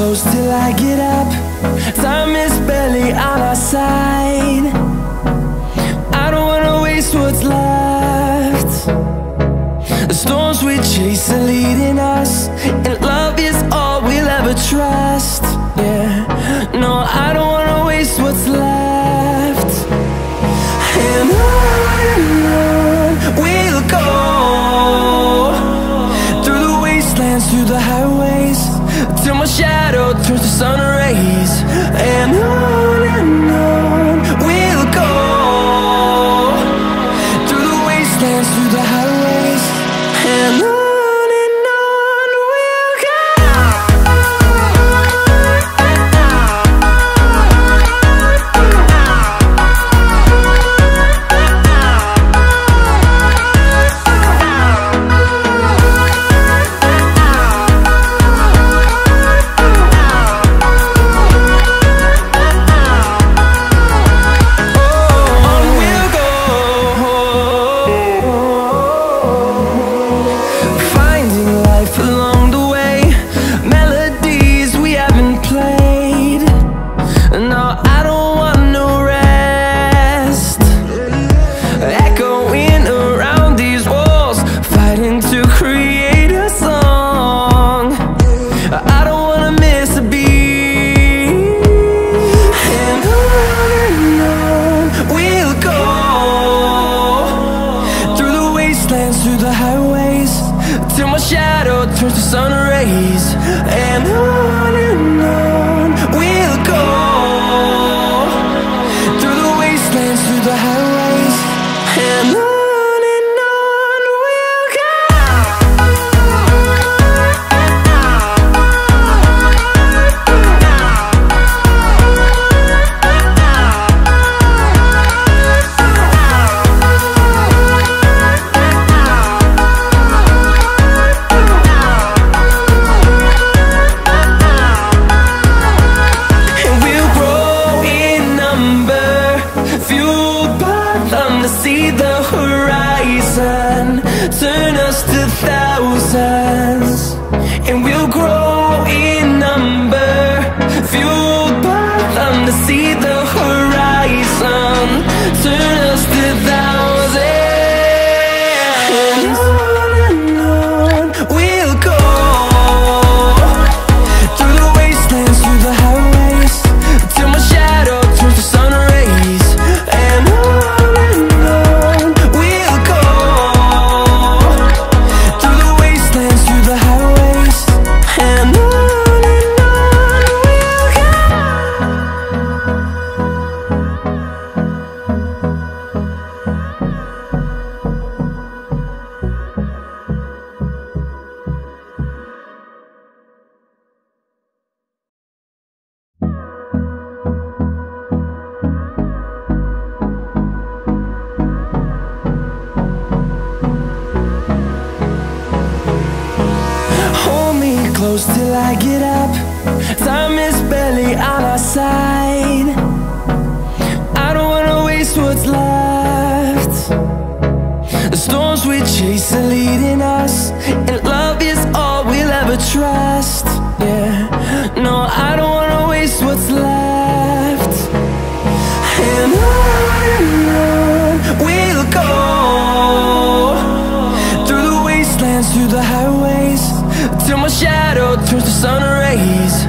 close till I get up. Time is barely on our side. I don't wanna waste what's left. The storms we chase are leading us, and love is all we'll ever trust. Yeah, no, I don't wanna waste what's left. And on we'll go, through the wastelands, through the highways, till my shadow turns to sun rays. And on we'll go, through the wastelands, through the highways, and on we'll go. Through the highways, till my shadow turns to sun rays. And on we'll go, through the wastelands, through the highways, and on we'll go. See the horizon, turn us to thousands, and we'll grow in number, fueled by them. To see the horizon, turn us to thousands, and on we'll go, through the wastelands, through the highways, till my shadow turns to sun rays. And close till I get up. Time is barely on our side. I don't wanna waste what's left. The storms we chase are leading us, and love is all we'll ever trust. Yeah, no, I don't wanna waste what's left. And on we'll go, through the wastelands, through the highways, till my shadow turns to sun rays.